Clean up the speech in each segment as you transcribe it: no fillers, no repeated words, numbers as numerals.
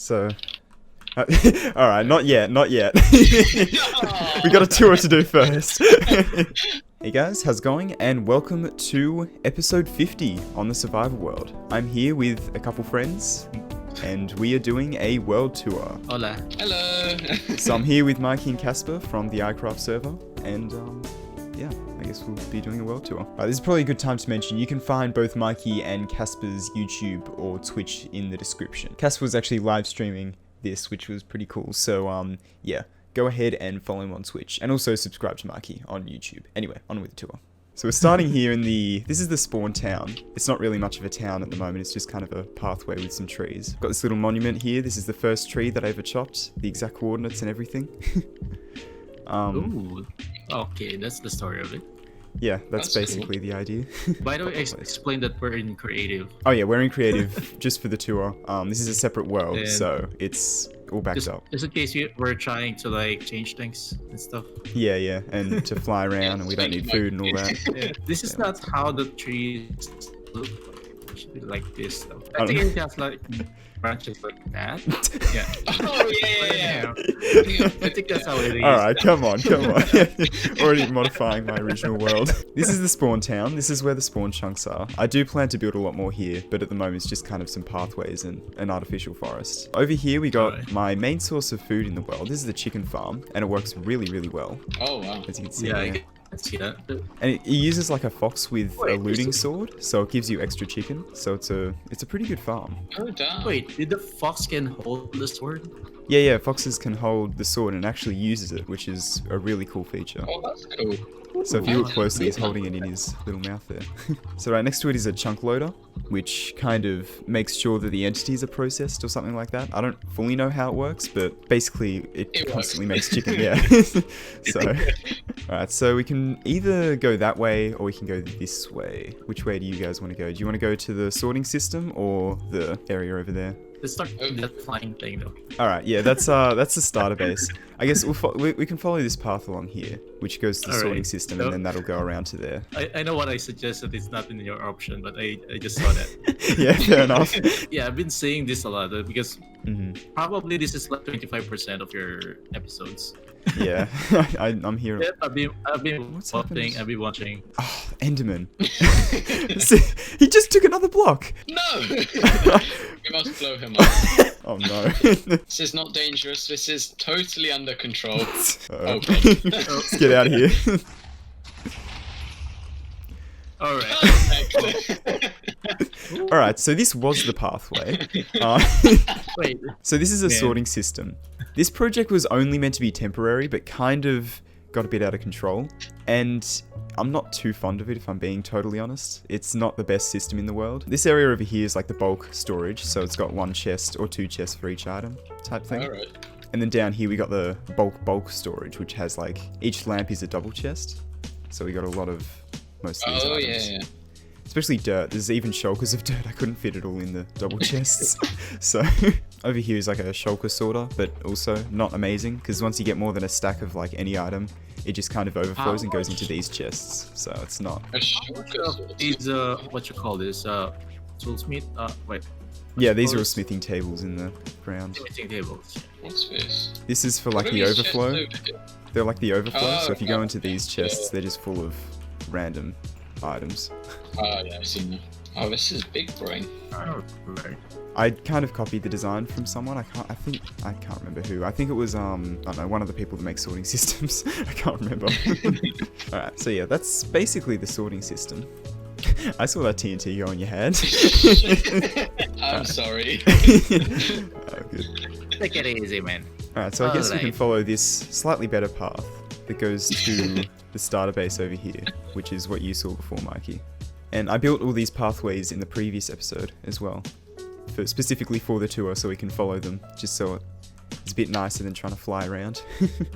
So, alright, not yet. We got a tour to do first. Hey guys, how's it going? And welcome to episode 50 on the survival world. I'm here with a couple friends, and we are doing a world tour. Hola. Hello. So I'm here with Mikey and Casper from the iCraft server, and yeah, I guess we'll be doing a world tour. This is probably a good time to mention, you can find both Mikey and Casper's YouTube or Twitch in the description. Casper was actually live streaming this, which was pretty cool, so yeah, go ahead and follow him on Twitch, and also subscribe to Mikey on YouTube. Anyway, on with the tour. So we're starting here in this is the spawn town. It's not really much of a town at the moment, it's just kind of a pathway with some trees. Got this little monument here, this is the first tree that I ever chopped, the exact coordinates and everything. Ooh. Okay, that's the story of it. Yeah, that's That's basically the idea. By the way, explain that we're in creative. Oh yeah, we're in creative just for the tour. This is a separate world, And so it's all backed up. Just in case we're trying to like change things and stuff. Yeah, and to fly around, and we don't need food and all that. Yeah, this is not how the trees look. It should be like this though. I Oh. think it has like branches like that. Yeah. Oh yeah. I think that's how it is. Alright, come on. Already modifying my original world. This is the spawn town. This is where the spawn chunks are. I do plan to build a lot more here, but at the moment it's just kind of some pathways and an artificial forest. Over here we got Alright. my main source of food in the world. This is the chicken farm, and it works really, really well, Oh wow. as you can see Yeah, here. I can see that. And it uses like a fox with a Wait, looting this is- sword, so it gives you extra chicken. So it's a pretty good farm. Oh damn. Wait, did the fox can hold the sword? Yeah, foxes can hold the sword and actually uses it, which is a really cool feature. Oh, that's cool. So if you look closely, he's Yeah. holding it in his little mouth there. So right next to it is a chunk loader, which kind of makes sure that the entities are processed or something like that. I don't fully know how it works, but basically it It constantly works. makes chicken, yeah. So, alright, so we can either go that way or we can go this way. Which way do you guys want to go? Do you want to go to the sorting system or the area over there? Let's start with that flying thing though. Alright, yeah, that's the starter base. I guess we can follow this path along here, which goes to the Alright, sorting system, so- and then that'll go around to there. I know what I suggested is not in your option, but I just saw that. Yeah, fair enough. Yeah, I've been saying this a lot because hmm probably this is like 25% of your episodes. Yeah, I'm here. Yeah, I've been What's watching. happened? I've been watching. Oh, Enderman. See, he just took another block. No. We must blow him up. Oh no. This is not dangerous. This is totally under control. Uh-oh. Okay. Let's get out of here. All right. Excellent. Alright, so this was the pathway. Wait. So this is a Man. sorting system. This project was only meant to be temporary, but kind of got a bit out of control. And I'm not too fond of it, if I'm being totally honest. It's not the best system in the world. This area over here is like the bulk storage, so it's got one chest or two chests for each item type thing. All right. And then down here we got the bulk storage, which has like, each lamp is a double chest. So we got a lot of most of these Oh items. yeah. Especially dirt. There's even shulkers of dirt. I couldn't fit it all in the double chests. So over here is like a shulker sorter, but also not amazing, because once you get more than a stack of like any item, it just kind of overflows and goes into these chests. So it's not. A shulker sword. These what you call this? Toolsmith. Wait. Yeah, these are all smithing tables in the ground. Smithing tables. What's this? This is for like What are the these chests overflow. over here? They're like the overflow. Oh, So if you go okay. into these chests, Yeah. they're just full of random items. Oh yeah, I've seen that. Oh, this is big brain. Oh, right. I kind of copied the design from someone. I can't remember who. I think it was I don't know, one of the people that makes sorting systems. I can't remember. Alright, so yeah, that's basically the sorting system. I saw that TNT go in your hand. I'm sorry. Oh, good. Take it easy, man. Alright, so I guess we can Alright. follow this slightly better path that goes to the starter base over here, which is what you saw before, Mikey. And I built all these pathways in the previous episode as well, specifically for the tour, so we can follow them, just so it's a bit nicer than trying to fly around.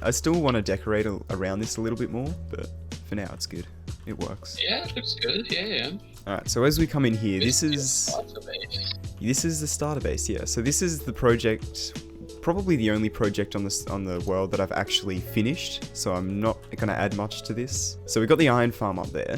I still want to decorate around this a little bit more, but for now it's good. It works. Yeah, looks good. Yeah. Alright, so as we come in here, this is Starter base. the starter base, yeah. So this is the project, probably the only project on the world that I've actually finished, so I'm not going to add much to this. So we've got the iron farm up there,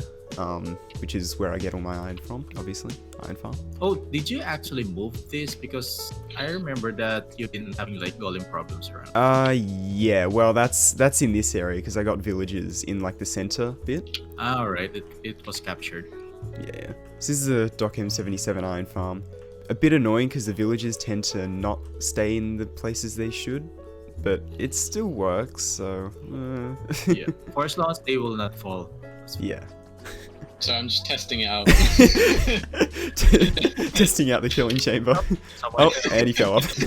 which is where I get all my iron from, obviously. iron farm. Oh, did you actually move this? Because I remember that you've been having like golem problems around. Yeah, well, that's in this area because I got villagers in like the center bit. Alright, it was captured. Yeah. So this is a Doc M77 iron farm. A bit annoying because the villagers tend to not stay in the places they should, but it still works, so... Yeah. For as long as they will not fall. Yeah. So I'm just testing it out. Testing out the killing chamber. Someone And he fell off.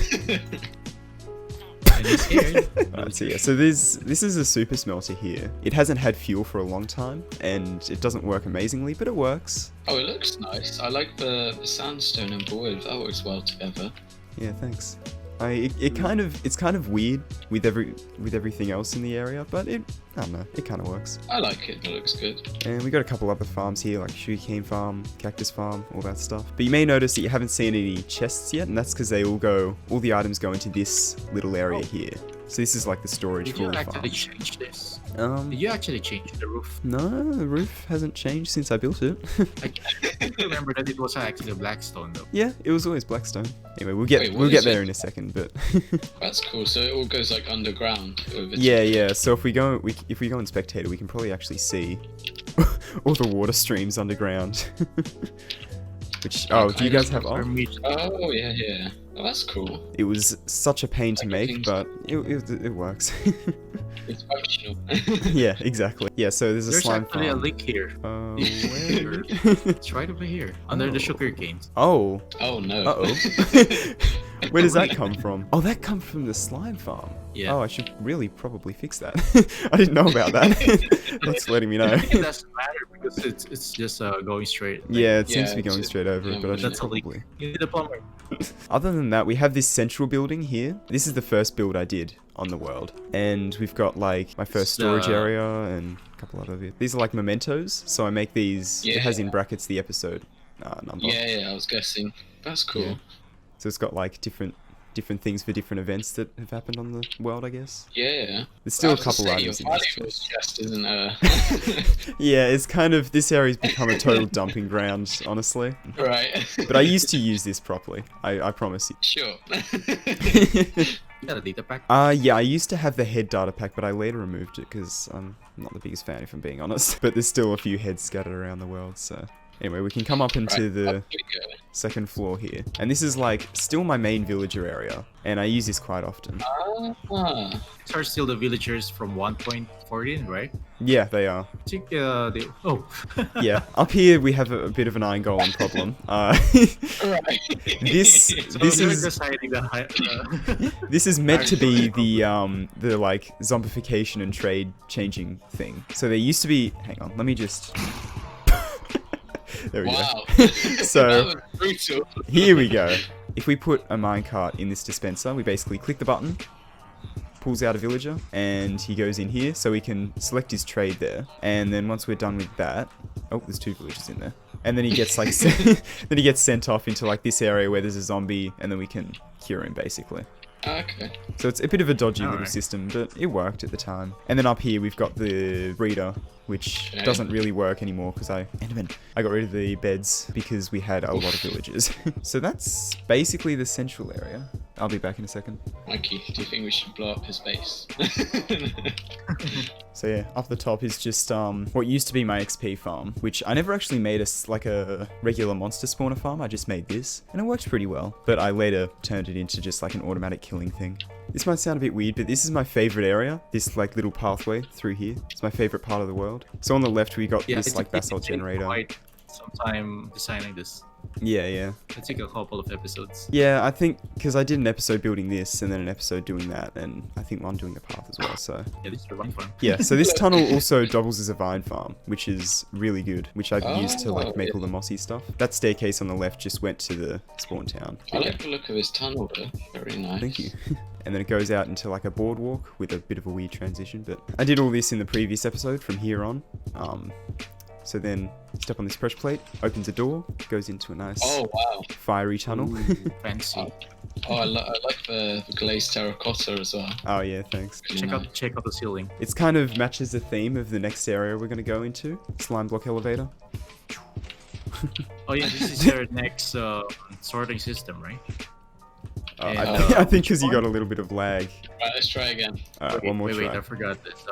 and he's scared. Alright, so yeah, so this is a super smelter here. It hasn't had fuel for a long time, and it doesn't work amazingly, but it works. Oh, it looks nice. I like the sandstone and wood. That works well together. Yeah, thanks. It's kind of weird with everything else in the area, but I don't know, it kind of works. I like it. It looks good. And we got a couple other farms here, like sugarcane farm, cactus farm, all that stuff. But you may notice that you haven't seen any chests yet, and that's because all the items go into this little area here. So this is like the storage Did for you all the actually farms. change this? Did you actually change the roof? No, the roof hasn't changed since I built it. I remember that it was actually blackstone though. Yeah, it was always blackstone. Anyway, we'll get Wait, what is there it? in a second, but That's cool. So it all goes like underground. Over to- yeah. So if we go in spectator, we can probably actually see all the water streams underground. Which do you guys have off? Oh yeah. Oh, that's cool. It was such a pain to Like make, things- but it works. It's functional. Yeah, exactly. Yeah, so there's a There's slime actually a farm. link here. Where? It's right over here, under the sugar canes. Oh. Oh no. Uh-oh. Where does that come from? Oh, that comes from the slime farm. Yeah. Oh, I should really probably fix that. I didn't know about that. Thanks for letting me know. It doesn't matter because it's just going straight. Yeah, it seems Yeah, to be going it's- straight over yeah, it, but I should that's a leak. probably... You need a plumber. Other than that, we have this central building here. This is the first build I did on the world. And we've got like my first storage area and a couple other bits. These are like mementos, so I make these, it has in brackets the episode number. Yeah, I was guessing. That's cool. Yeah. So it's got like different things for different events that have happened on the world, I guess. Yeah. There's still I a was gonna couple say, items in your this valuables chest. chest isn't Yeah, it's kind of, this area's become a total dumping ground, honestly. right. But I used to use this properly, I promise you. Sure. You got a data pack? Yeah, I used to have the head data pack, but I later removed it because I'm not the biggest fan, if I'm being honest. But there's still a few heads scattered around the world, so... Anyway, we can come up into Right, the up we go. second floor here. And this is like, still my main villager area. And I use this quite often. Ah. These are still the villagers from 1.14, right? Yeah, they are. I think they... Oh. Yeah, up here we have a bit of an iron golem problem. Right. This So this they're is deciding the this is meant to be the like zombification and trade changing thing. So there used to be. Hang on, let me just. There we Wow. go. That So was brutal. here we go. If we put a minecart in this dispenser, we basically click the button, pulls out a villager, and he goes in here, so we can select his trade there. And then once we're done with that, oh, there's 2 villagers in there. And then he gets like, then he gets sent off into like this area where there's a zombie, and then we can cure him basically. Okay. So it's a bit of a dodgy little Alright. system, but it worked at the time. And then up here we've got the breeder, which Okay. doesn't really work anymore because I got rid of the beds because we had a lot of villagers. So that's basically the central area. I'll be back in a second. Mikey, do you think we should blow up his base? So yeah, up the top is just what used to be my XP farm, which I never actually made like a regular monster spawner farm. I just made this, and it works pretty well. But I later turned it into just like an automatic killing thing. This might sound a bit weird, but this is my favorite area. This like little pathway through here. It's my favorite part of the world. So on the left we got this like basalt generator. Quite some time designing this. Yeah. It took a couple of episodes. Yeah, I think because I did an episode building this and then an episode doing that, and I think one doing the path as well. So Yeah, this is the one farm. yeah, so this tunnel also doubles as a vine farm, which is really good, which I've used to like make all the mossy stuff. That staircase on the left just went to the spawn town. I like the look of his tunnel though. Very nice. Thank you. And then it goes out into like a boardwalk with a bit of a weird transition, but I did all this in the previous episode from here on. So then step on this pressure plate, opens a door, goes into a nice Oh wow. fiery tunnel. Ooh, fancy. Oh, I like the glazed terracotta as well. Oh yeah, thanks. Really nice. Check out the ceiling. It's kind of matches the theme of the next area we're going to go into. Slime block elevator. Oh yeah, this is your next sorting system, right? I think because you got a little bit of lag. Right, let's try again. Alright, one more try. Wait, I forgot this.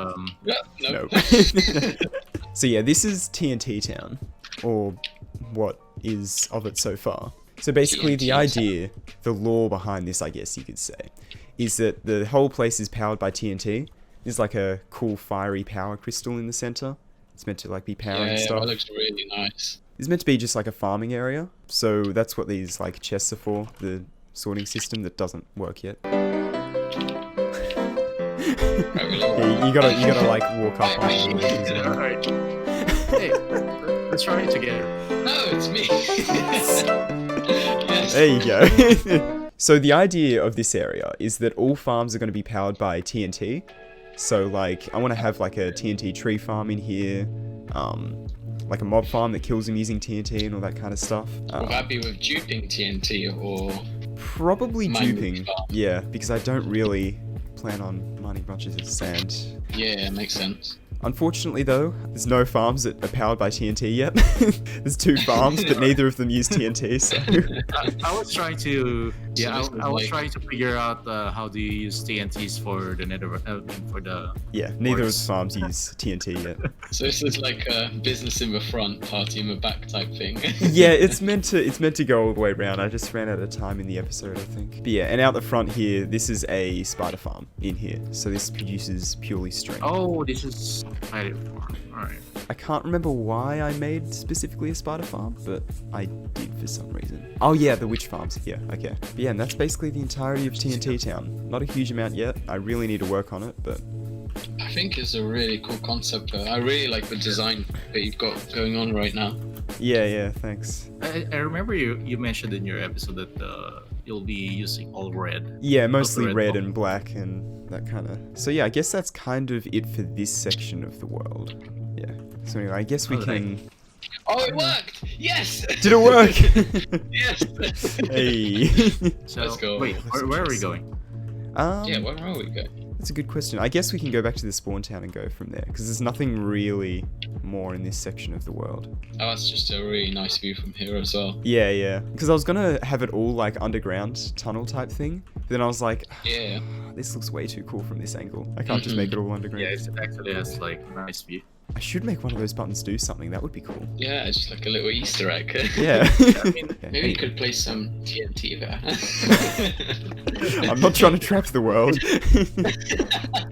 Yeah, no. So yeah, this is TNT Town, or what is of it so far. So basically the idea, the lore behind this, I guess you could say, is that the whole place is powered by TNT. There's like a cool fiery power crystal in the center. It's meant to like be powering stuff. That looks really nice. It's meant to be just like a farming area. So that's what these like chests are for, the sorting system that doesn't work yet. Yeah, you gotta like walk up on it. Alright. Hey, let's try it together. No, it's me. Yes. There you go. So the idea of this area is that all farms are going to be powered by TNT. So like, I want to have like a TNT tree farm in here, like a mob farm that kills them using TNT and all that kind of stuff. Will that be with duping TNT or? Probably mining duping, farm? yeah, because I don't really plan on mining bunches of sand. Yeah, makes sense. Unfortunately though, there's no farms that are powered by TNT yet. There's 2 farms, but neither of them use TNT, so... I was trying to... Yeah, So I was trying to figure out how do you use TNTs for the Nether... for the... Yeah, neither of Works. the farms use TNT yet. So this is like a business in the front, party in the back type thing. Yeah, it's meant to go all the way around. I just ran out of time in the episode, I think. But yeah, and out the front here, this is a spider farm in here. So this produces purely string. Oh, this is... Alright. I can't remember why I made specifically a spider farm, but I did for some reason. Oh yeah, the witch farms. Yeah, okay. But yeah, and that's basically the entirety of TNT Town. Not a huge amount yet. I really need to work on it, but... I think it's a really cool concept though. I really like the design that you've got going on right now. Yeah, thanks. I remember you mentioned in your episode that you'll be using all red. Yeah, mostly red bulb. and black and that kind of... So yeah, I guess that's kind of it for this section of the world. Yeah. So anyway, I guess we can... Oh, it worked! Yes! Did it work? Yes! Hey. So, Let's go. wait, where are we going? Yeah, where are we going? That's a good question. I guess we can go back to the spawn town and go from there, because there's nothing really more in this section of the world. Oh, that's just a really nice view from here as well. Yeah. Because I was gonna have it all like underground tunnel type thing, but then I was like, Yeah. this looks way too cool from this angle. I can't just make it all underground. Yeah, it actually has like a nice view. I should make one of those buttons do something. That would be cool. Yeah, it's just like a little Easter egg. Yeah. I mean, Maybe you could place some TNT there. I'm not trying to trap the world.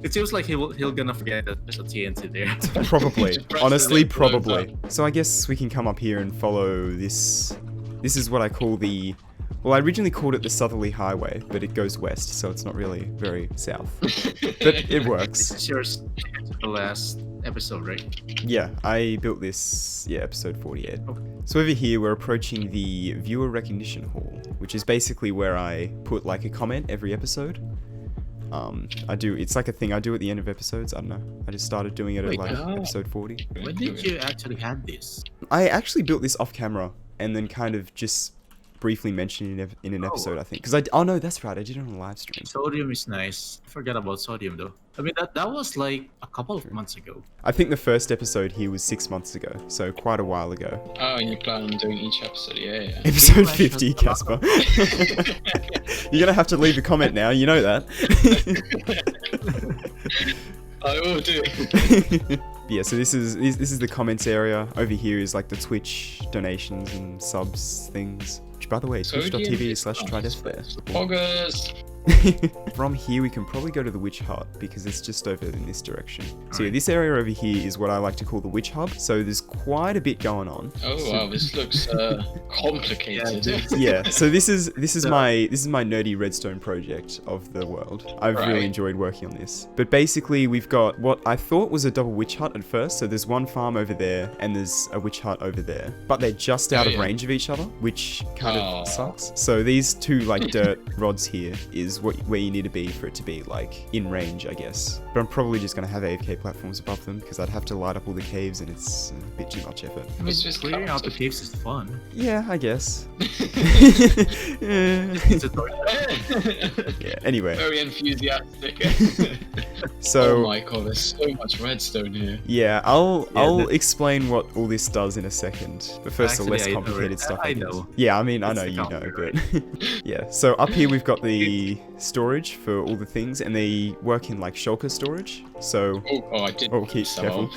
it seems like he'll gonna forget that there's a TNT there. Probably. Just press Honestly, it, blow it probably. So I guess we can come up here and follow this. This is what I call the... Well, I originally called it the Southerly Highway, but it goes west, so it's not really very south. But it works. This is yours, the last episode, right? Yeah, I built this, episode 48. So over here, we're approaching the Viewer Recognition Hall, which is basically where I put like a comment every episode. It's like a thing I do at the end of episodes. I don't know. I just started doing it at like episode 40. When did you actually have this? I actually built this off camera and then kind of just briefly mentioned it in an episode, I think. Because oh no, that's right. I did it on a live stream. Sodium is nice. I forgot about sodium though. I mean, that was like a couple of months ago. I think the first episode here was 6 months ago, so quite a while ago. Oh, and you plan on doing each episode, yeah. Episode 50, Casper. You're gonna have to leave a comment now, you know that. I will do. Yeah, so this is the comments area. Over here is like the Twitch donations and subs things. Which, by the way, twitch.tv/trideffair. Poggers! From here, we can probably go to the Witch Hut because it's just over in this direction. So yeah, this area over here is what I like to call the Witch Hub. So there's quite a bit going on. Oh wow, this looks complicated. Yeah, so this is my nerdy redstone project of the world. I've really enjoyed working on this. But basically, we've got what I thought was a double witch hut at first. So there's one farm over there and there's a witch hut over there, but they're just out of range of each other, which kind of sucks. So these two like dirt rods here is where you need to be for it to be like in range, I guess. But I'm probably just gonna have AFK platforms above them because I'd have to light up all the caves and it's a bit too much effort. I mean, just clearing out the caves is fun. Yeah, I guess. Yeah, anyway. Very enthusiastic. So oh my god, there's so much redstone here. yeah, I'll that- explain what all this does in a second. But first, the Actually, less I know complicated it. stuff. I guess. know. Yeah, I mean, I It's know the you know, computer, but yeah. So up here we've got the storage for all the things, and they work in like shulker storage. So I did. oh, keep so careful.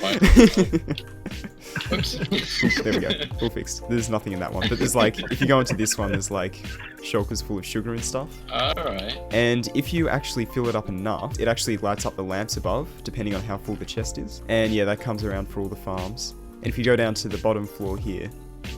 Oops. There we go, all fixed. There's nothing in that one, but there's like, if you go into this one, there's like shulkers full of sugar and stuff. Alright. And if you actually fill it up enough, it actually lights up the lamps above, depending on how full the chest is. And yeah, that comes around for all the farms. And if you go down to the bottom floor here,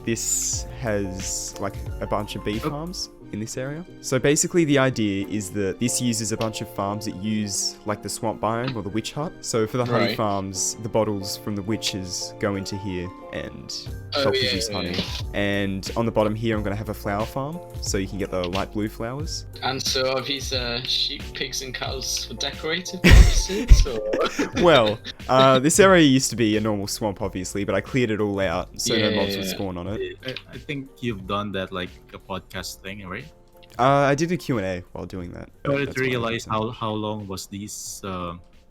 this has like a bunch of bee farms in this area. So basically the idea is that this uses a bunch of farms that use like the swamp biome or the witch hut. So for the honey Right. farms, the bottles from the witches go into here and help produce honey. And on the bottom here, I'm going to have a flower farm, so you can get the light blue flowers. And so are these sheep, pigs, and cows for decorative purposes? Or? Well, this area used to be a normal swamp, obviously, but I cleared it all out, so no mobs would Yeah. spawn on it. I think you've done that like a podcast thing, right? I did a Q&A while doing that. I wanted That's to why I realize wasn't- how long was this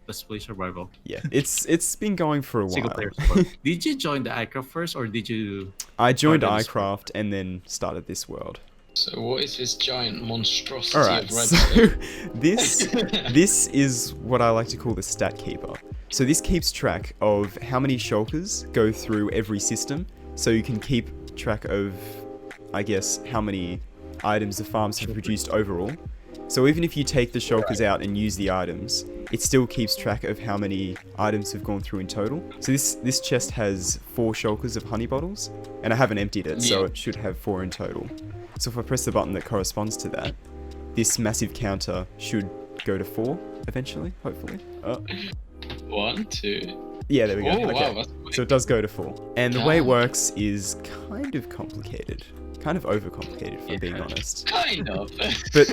Let's Play Survival Yeah, it's been going for a while. single player support. Did you join the iCraft first, or did you? I joined Started this iCraft and then started this world. So what is this giant monstrosity Alright, of so redstone? this is what I like to call the stat keeper. So this keeps track of how many shulkers go through every system, so you can keep track of, I guess, how many items the farms have produced overall. So even if you take the shulkers out and use the items, it still keeps track of how many items have gone through in total. So this chest has 4 shulkers of honey bottles, and I haven't emptied it, so Yeah. it should have 4 in total. So if I press the button that corresponds to that, this massive counter should go to 4 eventually, hopefully. Oh, 1, 2. yeah, there we go. Oh Okay. wow, that's So it does go to 4. And the way it Damn. works is kind of complicated. Kind of overcomplicated, if I'm being Yeah. honest. kind of. But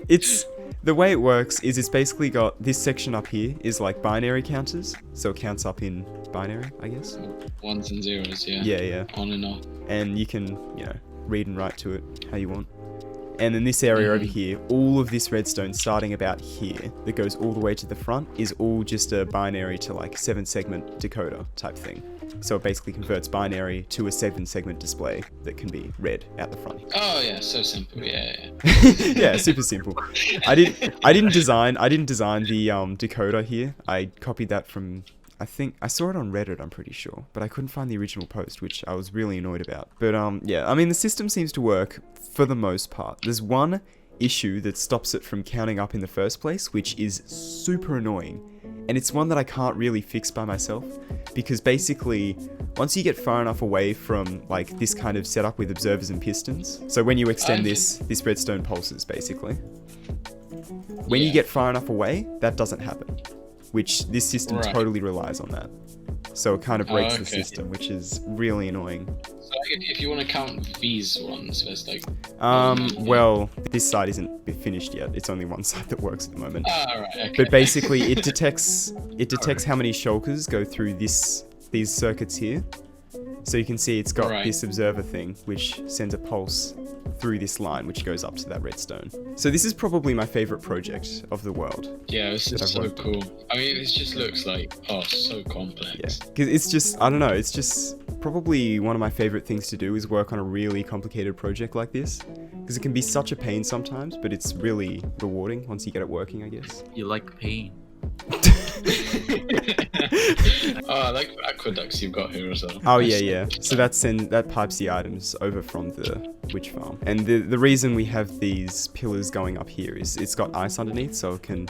it's the way it works is it's basically got this section up here is like binary counters, so it counts up in binary, I guess. Ones and zeros, yeah. Yeah. On and off. And you can, read and write to it how you want. And then this area over here, all of this redstone starting about here that goes all the way to the front is all just a binary to like 7-segment decoder type thing. So it basically converts binary to a 7-segment display that can be read out the front. Oh yeah, so simple. Yeah. Yeah, super simple. I didn't design the decoder here. I copied that from, I think I saw it on Reddit, I'm pretty sure, but I couldn't find the original post, which I was really annoyed about. But yeah, I mean the system seems to work for the most part. There's one issue that stops it from counting up in the first place, which is super annoying. And it's one that I can't really fix by myself, because basically, once you get far enough away from like this kind of setup with observers and pistons, so when you extend this redstone pulses basically. When you Yeah. get far enough away, that doesn't happen, which this system Right. totally relies on that. So it kind of breaks the okay. system, which is really annoying. So if you want to count these ones, there's like. Well, this side isn't finished yet. It's only one side that works at the moment. Right. Okay. But basically, it detects how many shulkers go through these circuits here. So you can see it's got Right. this observer thing, which sends a pulse through this line, which goes up to that redstone. So this is probably my favorite project of the world. Yeah, this that is I've so worked on. cool. I mean, it just looks like so complex. Yeah, because it's just, I don't know, it's just probably one of my favorite things to do is work on a really complicated project like this. Because it can be such a pain sometimes, but it's really rewarding once you get it working, I guess. You like pain? I like the aqueducts you've got here as well. Oh yeah. So that pipes the items over from the witch farm. And the reason we have these pillars going up here is it's got ice underneath, so it can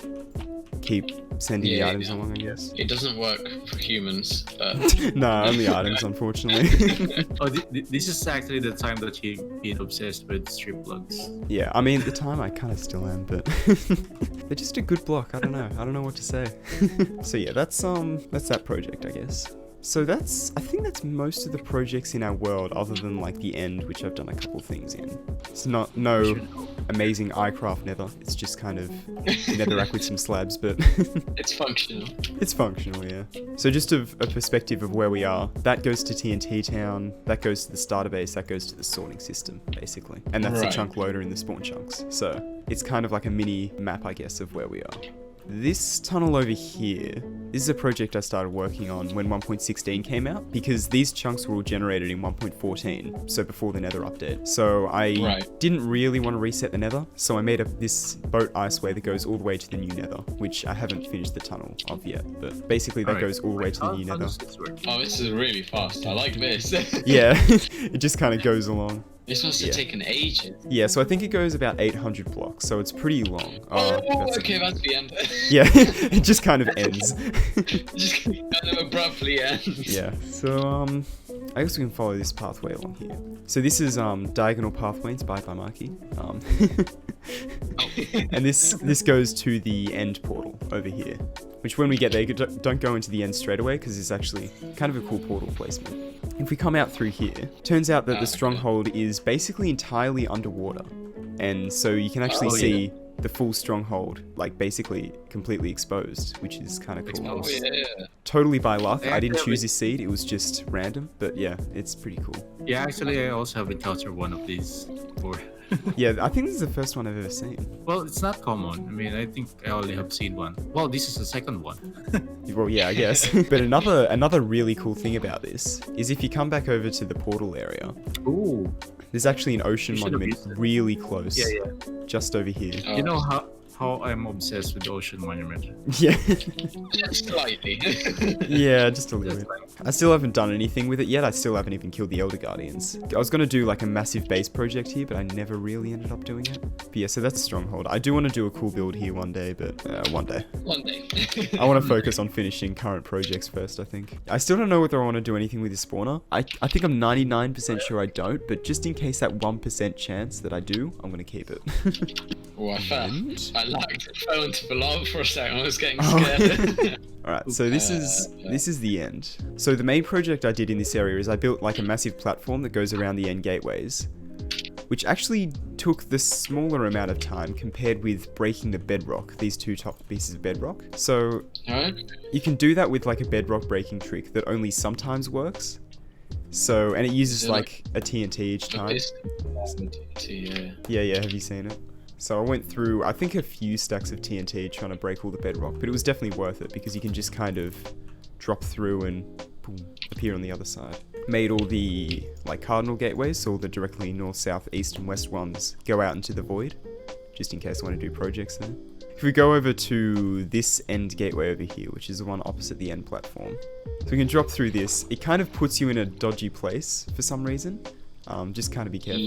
keep sending the Yeah, items yeah. along, I guess. It doesn't work for humans, but No, only items, unfortunately. Oh, this is actually the time that you've been obsessed with strip plugs. Yeah, I mean, at the time I kind of still am, but they're just a good block. I don't know what to say. So yeah, that's that project, I guess. So I think that's most of the projects in our world, other than like the end, which I've done a couple things in. It's no amazing iCraft Nether. It's just kind of netherrack with some slabs, but it's functional. it's functional, yeah. So just a perspective of where we are, that goes to TNT Town, that goes to the starter base, that goes to the sorting system, basically. And that's the Right. chunk loader in the spawn chunks. So it's kind of like a mini map, I guess, of where we are. this tunnel over here, this is a project I started working on when 1.16 came out, because these chunks were all generated in 1.14, so before the Nether update. So I didn't really want to reset the Nether, so I made this boat iceway that goes all the way to the new Nether, which I haven't finished the tunnel of yet, but basically that goes all the way to the new Nether. Oh, this is really fast. I like this. Yeah, it just kind of goes along. This must have taken ages. Yeah, so I think it goes about 800 blocks, so it's pretty long. That's the end. Yeah, it just kind of ends. Just kind of abruptly ends. Yeah, so I guess we can follow this pathway along here. So this is Diagonal Pathway inspired by Marky. And this goes to the end portal over here, which when we get there, you don't go into the end straight away because it's actually kind of a cool portal placement. If we come out through here, turns out that the Stronghold is basically entirely underwater, and so you can actually see the full Stronghold, like basically completely exposed, which is kind of cool. Oh, yeah. Totally by luck. I didn't choose this seed, it was just random, but yeah, it's pretty cool. Yeah, actually I also have encountered one of these before. Yeah, I think this is the first one I've ever seen. Well, it's not common. I mean, I think I only have seen one. Well, this is the second one. Well, yeah, I guess. But another really cool thing about this is if you come back over to the portal area, Ooh. there's actually an ocean monument really close. Yeah. Just over here. You know how I'm obsessed with the ocean monument. Yeah. Just slightly. Yeah, just a little bit. I still haven't done anything with it yet. I still haven't even killed the Elder Guardians. I was going to do like a massive base project here, but I never really ended up doing it. But yeah, so that's Stronghold. I do want to do a cool build here one day, but one day. One day. I want to focus on finishing current projects first, I think. I still don't know whether I want to do anything with this spawner. I think I'm 99% sure I don't, but just in case that 1% chance that I do, I'm going to keep it. Oh, I lagged. I fell into the lava for a second. I was getting scared. Alright, so this is the end. So the main project I did in this area is I built like a massive platform that goes around the end gateways, which actually took the smaller amount of time compared with breaking the bedrock, these two top pieces of bedrock. So you can do that with like a bedrock breaking trick that only sometimes works. So, and it uses like a TNT each time. Yeah, have you seen it? So I went through, I think, a few stacks of TNT trying to break all the bedrock, but it was definitely worth it because you can just kind of drop through and boom, appear on the other side. Made all the like cardinal gateways, so all the directly north, south, east and west ones go out into the void, just in case I want to do projects there. If we go over to this end gateway over here, which is the one opposite the end platform, so we can drop through this. It kind of puts you in a dodgy place for some reason. Just kind of be careful.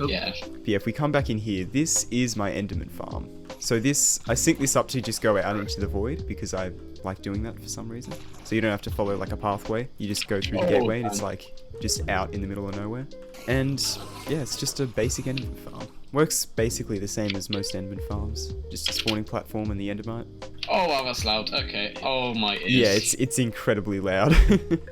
Yeah. But yeah, if we come back in here, this is my Enderman farm. So this, I sync this up to just go out into the void because I like doing that for some reason. So you don't have to follow like a pathway. You just go through the gateway and it's like just out in the middle of nowhere. And yeah, it's just a basic Enderman farm. Works basically the same as most Enderman farms. Just a spawning platform and the Endermite. Oh wow, that's loud. Okay. Oh my ears. Yeah, it's incredibly loud.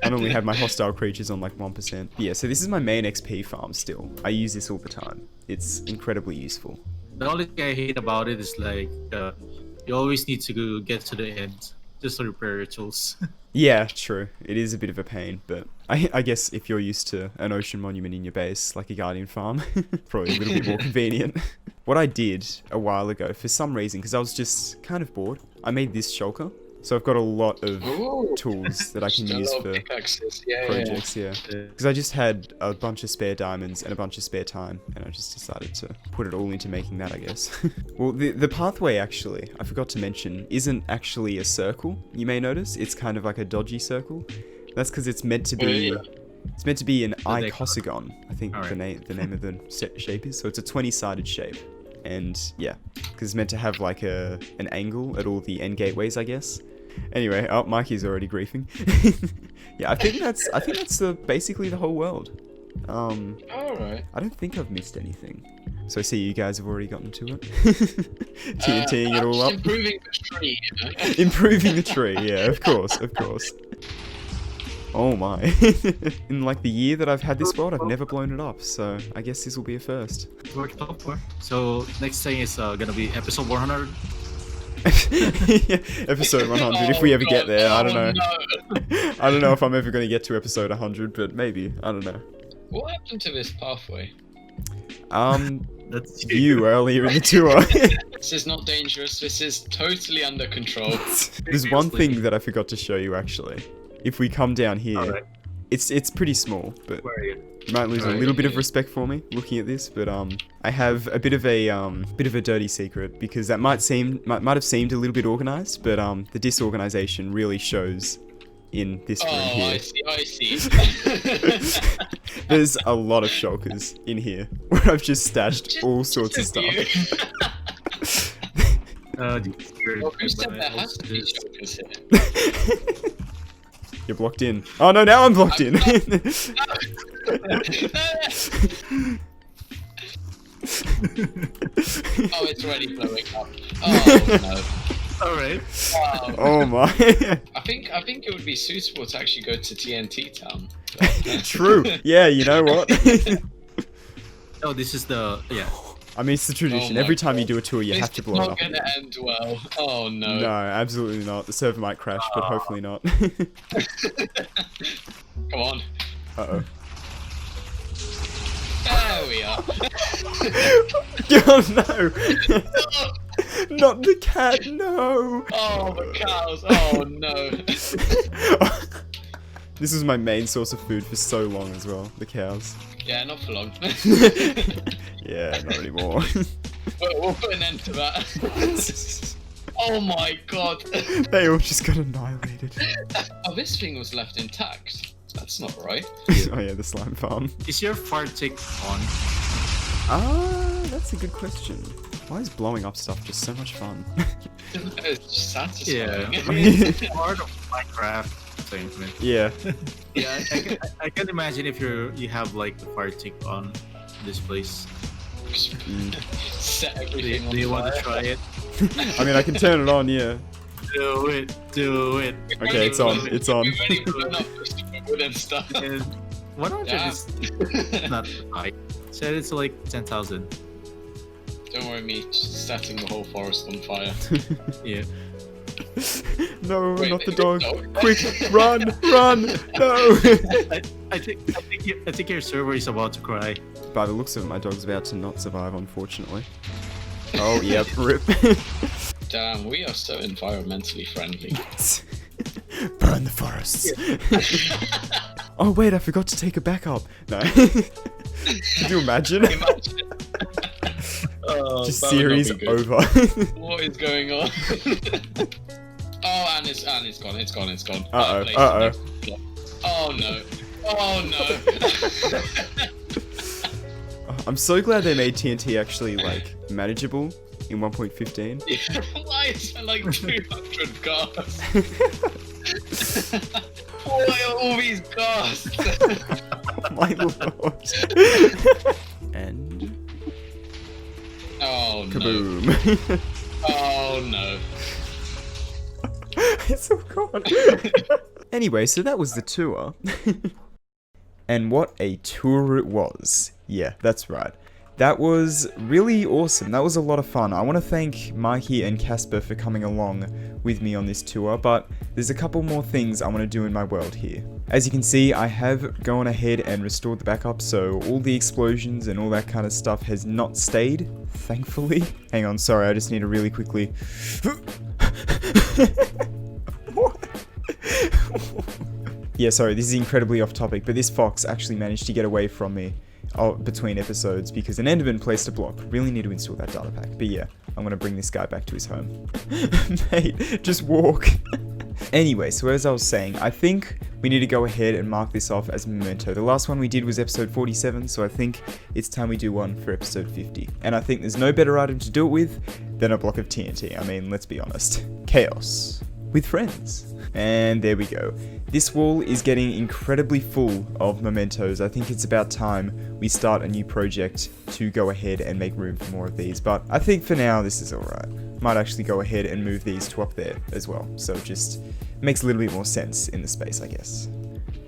I normally have my hostile creatures on like 1%. But yeah, so this is my main XP farm still. I use this all the time. It's incredibly useful. The only thing I hate about it is like you always need to get to the end just to repair your tools. Yeah, true. It is a bit of a pain, but I guess if you're used to an ocean monument in your base, like a guardian farm, probably a little bit more convenient. What I did a while ago, for some reason, because I was just kind of bored, I made this shulker. So I've got a lot of tools that I can use for projects, yeah. Because I just had a bunch of spare diamonds and a bunch of spare time, and I just decided to put it all into making that, I guess. Well, the pathway, actually, I forgot to mention, isn't actually a circle, you may notice. It's kind of like a dodgy circle. That's because it's meant to be... It's meant to be an icosagon, I think the name of the shape is. So it's a 20-sided shape. And yeah, because it's meant to have like an angle at all the end gateways, I guess. Anyway, Mikey's already griefing. Yeah, I think that's basically the whole world. Alright. I don't think I've missed anything. So I see you guys have already gotten to it. TNTing it all up. Improving the tree, you know? Improving the tree, yeah, of course. Oh my. In like the year that I've had this world, I've never blown it up, so I guess this will be a first. So next thing is gonna be episode 100. Yeah, episode 100, if we ever get there, I don't know. No. I don't know if I'm ever going to get to episode 100, but maybe, I don't know. What happened to this pathway? That's You earlier in the tour. This is not dangerous. This is totally under control. There's one thing that I forgot to show you actually. If we come down here, Alright. it's pretty small, but Where are you? you might lose a Right little bit of here. respect for me looking at this. But I have a bit of a dirty secret because that might have seemed a little bit organized, but the disorganization really shows in this room Oh, here. I see. There's a lot of shulkers in here where I've just stashed all sorts of stuff. Well, who said there has to be shulkers here? You're blocked in. Oh no, now I'm blocked in. Oh, it's already blowing up. Oh Alright. no. Wow. Oh my. I think it would be suitable to actually go to TNT Town. True. Yeah, you know what? Oh, this is the I mean, it's the tradition. Oh my Every time you God. do a tour, you have to It's blow not up. gonna end well. Oh no. No, absolutely not. The server might crash, but hopefully not. Come on. Uh-oh. There we are. Oh no! Not the cat, no! Oh, the cows. Oh no. This was my main source of food for so long as well, the cows. Yeah, not for long. Yeah, not anymore. We'll put an end to that. Oh my god. They all just got annihilated. Oh, this thing was left intact. That's not right. Oh yeah, the slime farm. Is your fart tick on? Ah, that's a good question. Why is blowing up stuff just so much fun? It's just satisfying. Yeah. It's part of Minecraft thing. Man. Yeah. Yeah, I can imagine if you have like the fire tick on this place. Set Do everything you, on do you want to fire. try it? I mean, I can turn it on, yeah. Do it. Do it. Okay, it's on, it's on. We've already blown up the stupid wood and stuff. And 100 Yeah. is not high. Said it's like 10,000. Don't worry, me just setting the whole forest on fire. Yeah. No, Wait, not the wait, dog. no. Quick, run, run, no. I think your server is about to cry. By the looks of it, my dog's about to not survive, unfortunately. Oh, yep, rip. Damn, we are so environmentally friendly. Burn the forests. Oh, wait, I forgot to take a backup. No. Could you imagine? Imagine. Oh, Just that would not series be good. over. What is going on? Oh, and it's gone. It's gone. It's gone. Uh-oh, Place uh-oh. next block. Oh no. Oh no. I'm so glad they made TNT actually, like, manageable in 1.15. Why is there like 200 cars? Why are all these cars? Oh my lord. And... Oh no. kaboom. Oh no. It's all gone. Anyway, so that was the tour. And what a tour it was. Yeah, that's right. That was really awesome. That was a lot of fun. I want to thank Mikey and Casper for coming along with me on this tour, but there's a couple more things I want to do in my world here. As you can see, I have gone ahead and restored the backup, so all the explosions and all that kind of stuff has not stayed, thankfully. Hang on, sorry, I just need to really quickly... Yeah, sorry, this is incredibly off topic, but this fox actually managed to get away from me between episodes because an Enderman placed a block. Really need to install that data pack. But yeah, I'm gonna bring this guy back to his home. Mate, just walk. Anyway, so as I was saying, I think we need to go ahead and mark this off as Memento. The last one we did was episode 47, so I think it's time we do one for episode 50. And I think there's no better item to do it with than a block of TNT. I mean, let's be honest. Chaos. With friends. And there we go. This wall is getting incredibly full of mementos. I think it's about time we start a new project to go ahead and make room for more of these. But I think for now, this is alright. Might actually go ahead and move these to up there as well. So it just makes a little bit more sense in the space, I guess.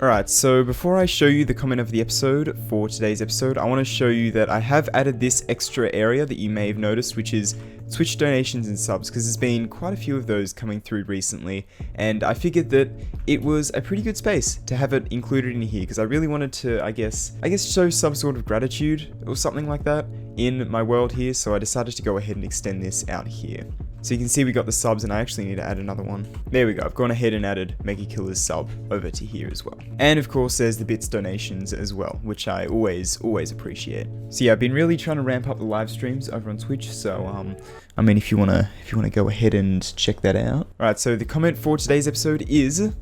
Alright, so before I show you the comment of the episode for today's episode, I want to show you that I have added this extra area that you may have noticed, which is Twitch donations and subs, because there's been quite a few of those coming through recently, and I figured that it was a pretty good space to have it included in here, because I really wanted to, I guess show some sort of gratitude or something like that in my world here, so I decided to go ahead and extend this out here. So you can see we got the subs, and I actually need to add another one. There we go, I've gone ahead and added Mega Killer's sub over to here as well. And of course there's the bits donations as well, which I always appreciate. So yeah, I've been really trying to ramp up the live streams over on Twitch, so I mean, if you wanna go ahead and check that out. Alright, so the comment for today's episode is,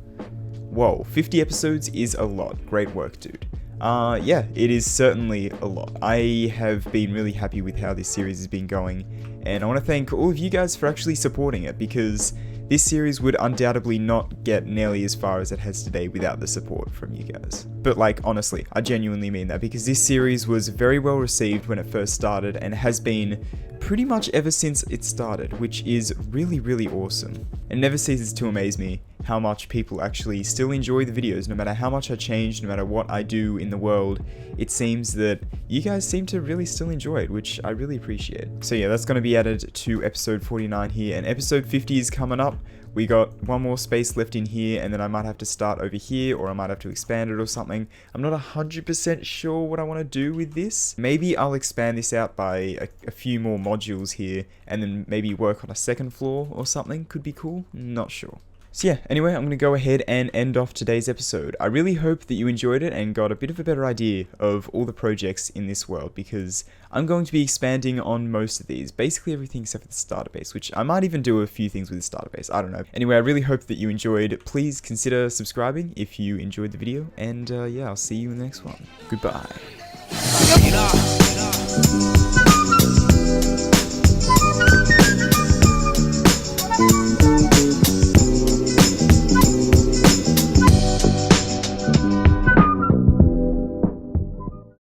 whoa, 50 episodes is a lot. Great work, dude. Yeah, it is certainly a lot. I have been really happy with how this series has been going, and I want to thank all of you guys for actually supporting it, because this series would undoubtedly not get nearly as far as it has today without the support from you guys. But like, honestly, I genuinely mean that, because this series was very well received when it first started, and has been pretty much ever since it started, which is really awesome. It never ceases to amaze me how much people actually still enjoy the videos, no matter how much I change, no matter what I do in the world. It seems that you guys seem to really still enjoy it, which I really appreciate. So yeah, that's going to be added to episode 49 here, and episode 50 is coming up. We got one more space left in here, and then I might have to start over here, or I might have to expand it or something. I'm not 100% sure what I want to do with this. Maybe I'll expand this out by a few more modules here, and then maybe work on a second floor or something. Could be cool, not sure. So yeah, anyway, I'm going to go ahead and end off today's episode. I really hope that you enjoyed it and got a bit of a better idea of all the projects in this world, because I'm going to be expanding on most of these, basically everything except for the starter base, which I might even do a few things with the starter base, I don't know. Anyway, I really hope that you enjoyed. Please consider subscribing if you enjoyed the video, and yeah, I'll see you in the next one. Goodbye.